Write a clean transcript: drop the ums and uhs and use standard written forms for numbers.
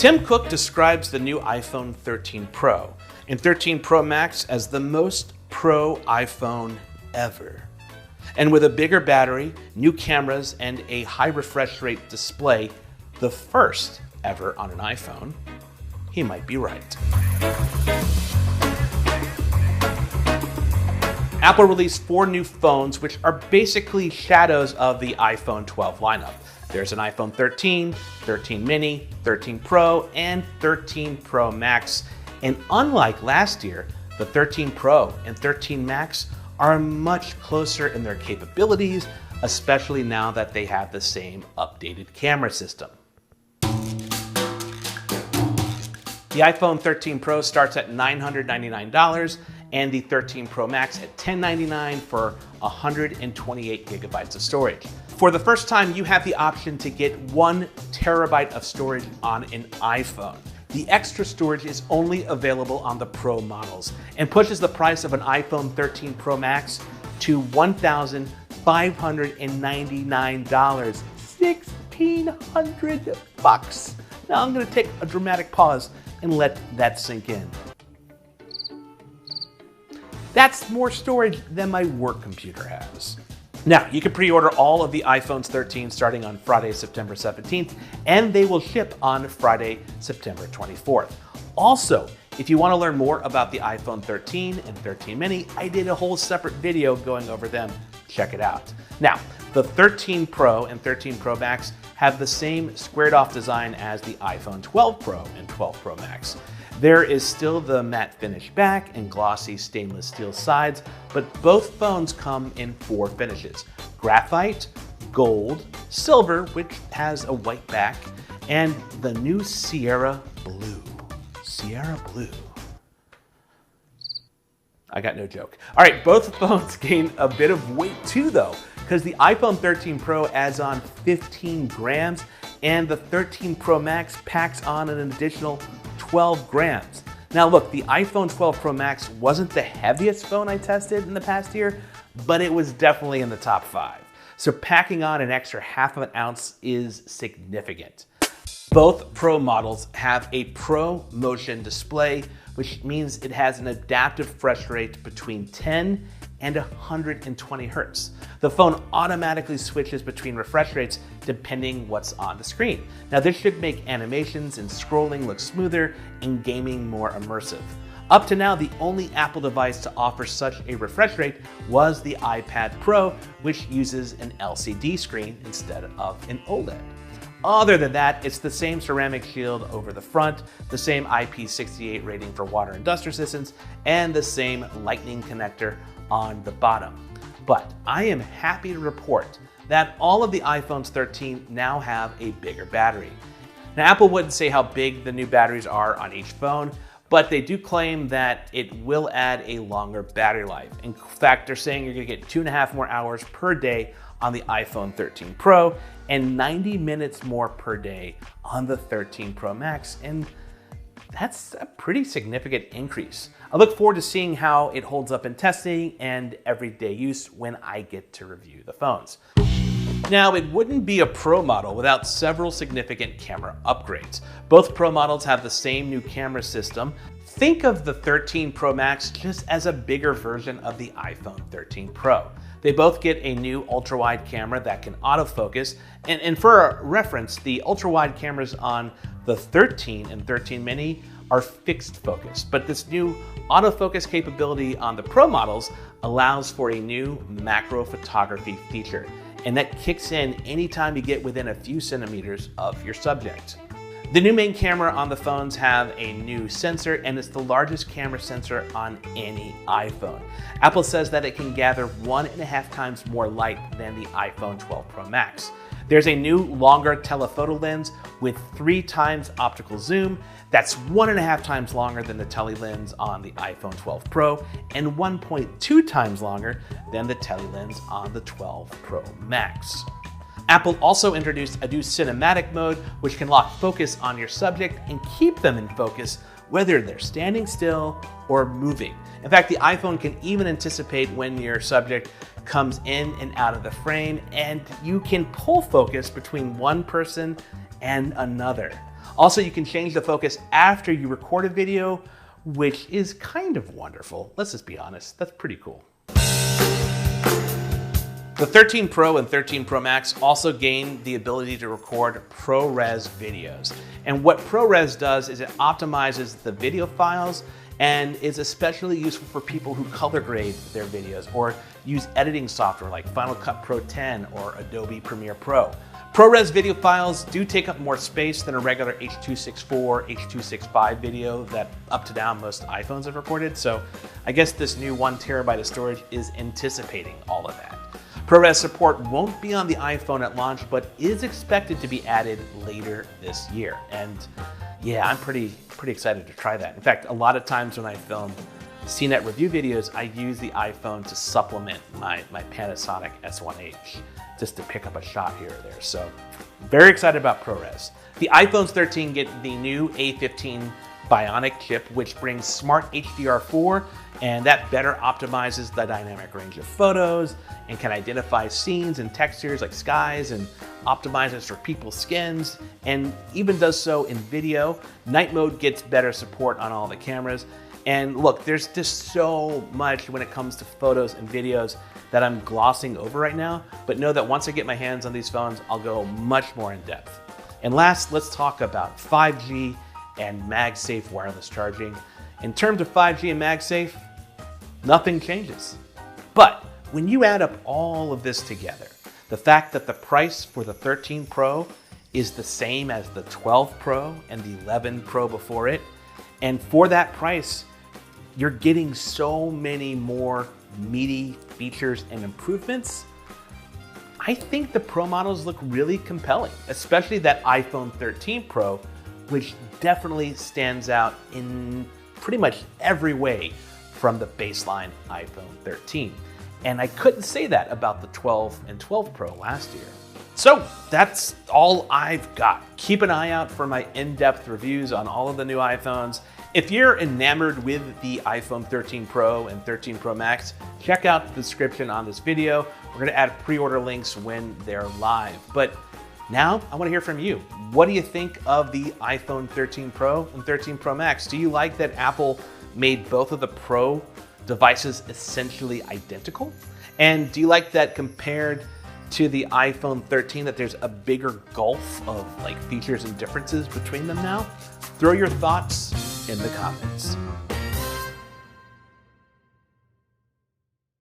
Tim Cook describes the new iPhone 13 Pro and 13 Pro Max as the most pro iPhone ever. And with a bigger battery, new cameras, and a high refresh rate display, the first ever on an iPhone, he might be right. Apple released 4 new phones, which are basically shadows of the iPhone 12 lineup. There's an iPhone 13, 13 mini, 13 Pro, and 13 Pro Max. And unlike last year, the 13 Pro and 13 Max are much closer in their capabilities, especially now that they have the same updated camera system. The iPhone 13 Pro starts at $999 and the 13 Pro Max at $1,099 for 128 gigabytes of storage. For the first time, you have the option to get 1 terabyte of storage on an iPhone. The extra storage is only available on the Pro models and pushes the price of an iPhone 13 Pro Max to $1,599, $1,600. Now I'm gonna take a dramatic pause and let that sink in. That's more storage than my work computer has. Now, you can pre-order all of the iPhones 13 starting on Friday, September 17th, and they will ship on Friday, September 24th. Also, if you want to learn more about the iPhone 13 and 13 mini, I did a whole separate video going over them. Check it out. Now, the 13 Pro and 13 Pro Max have the same squared-off design as the iPhone 12 Pro and 12 Pro Max. There is still the matte finish back and glossy stainless steel sides, but both phones come in 4 finishes: graphite, gold, silver, which has a white back, and the new Sierra Blue. Sierra Blue. I got no joke. All right, both phones gain a bit of weight too though, because the iPhone 13 Pro adds on 15 grams and the 13 Pro Max packs on an additional 12 grams. Now look, the iPhone 12 Pro Max wasn't the heaviest phone I tested in the past year, but it was definitely in the top 5. So packing on an extra ½ of an ounce is significant. Both Pro models have a Pro Motion display, which means it has an adaptive refresh rate between 10 and 120 Hertz. The phone automatically switches between refresh rates depending what's on the screen. Now this should make animations and scrolling look smoother and gaming more immersive. Up to now, the only Apple device to offer such a refresh rate was the iPad Pro, which uses an LCD screen instead of an OLED. Other than that, it's the same ceramic shield over the front, the same IP68 rating for water and dust resistance, and the same lightning connector on the bottom. But I am happy to report that all of the iPhones 13 now have a bigger battery. Now, Apple wouldn't say how big the new batteries are on each phone, but they do claim that it will add a longer battery life. In fact, they're saying you're gonna get 2.5 more hours per day on the iPhone 13 Pro and 90 minutes more per day on the 13 Pro Max, and that's a pretty significant increase. I look forward to seeing how it holds up in testing and everyday use when I get to review the phones. Now, it wouldn't be a Pro model without several significant camera upgrades. Both Pro models have the same new camera system. Think of the 13 Pro Max just as a bigger version of the iPhone 13 Pro. They both get a new ultra-wide camera that can autofocus, and for reference, the ultra-wide cameras on the 13 and 13 mini are fixed focus, but this new autofocus capability on the Pro models allows for a new macro photography feature, and that kicks in anytime you get within a few centimeters of your subject. The new main camera on the phones have a new sensor, and it's the largest camera sensor on any iPhone. Apple says that it can gather 1.5 times more light than the iPhone 12 Pro Max. There's a new longer telephoto lens with 3 times optical zoom. That's 1.5 times longer than the tele lens on the iPhone 12 Pro and 1.2 times longer than the tele lens on the 12 Pro Max. Apple also introduced a new cinematic mode, which can lock focus on your subject and keep them in focus whether they're standing still or moving. In fact, the iPhone can even anticipate when your subject comes in and out of the frame, and you can pull focus between one person and another. Also, you can change the focus after you record a video, which is kind of wonderful. Let's just be honest, that's pretty cool. The 13 Pro and 13 Pro Max also gained the ability to record ProRes videos. And what ProRes does is it optimizes the video files and is especially useful for people who color grade their videos or use editing software like Final Cut Pro 10 or Adobe Premiere Pro. ProRes video files do take up more space than a regular H.264, H.265 video that up to now most iPhones have recorded, so I guess this new 1 terabyte of storage is anticipating all of that. ProRes support won't be on the iPhone at launch, but is expected to be added later this year. And yeah, I'm pretty excited to try that. In fact, a lot of times when I film CNET review videos, I use the iPhone to supplement my Panasonic S1H, just to pick up a shot here or there. So very excited about ProRes. The iPhones 13 get the new A15 Bionic chip, which brings smart HDR4, and that better optimizes the dynamic range of photos and can identify scenes and textures like skies and optimizes for people's skins, and even does so in video. Night mode gets better support on all the cameras. And look, there's just so much when it comes to photos and videos that I'm glossing over right now, but know that once I get my hands on these phones, I'll go much more in depth. And last, let's talk about 5G and MagSafe wireless charging. In terms of 5G and MagSafe, nothing changes. But when you add up all of this together, the fact that the price for the 13 Pro is the same as the 12 Pro and the 11 Pro before it, and for that price, you're getting so many more meaty features and improvements, I think the Pro models look really compelling, especially that iPhone 13 Pro, which definitely stands out in pretty much every way from the baseline iPhone 13. And I couldn't say that about the 12 and 12 Pro last year. So that's all I've got. Keep an eye out for my in-depth reviews on all of the new iPhones. If you're enamored with the iPhone 13 Pro and 13 Pro Max, check out the description on this video. We're gonna add pre-order links when they're live. But now I wanna hear from you. What do you think of the iPhone 13 Pro and 13 Pro Max? Do you like that Apple made both of the Pro devices essentially identical? And do you like that compared to the iPhone 13 that there's a bigger gulf of like features and differences between them now? Throw your thoughts in the comments.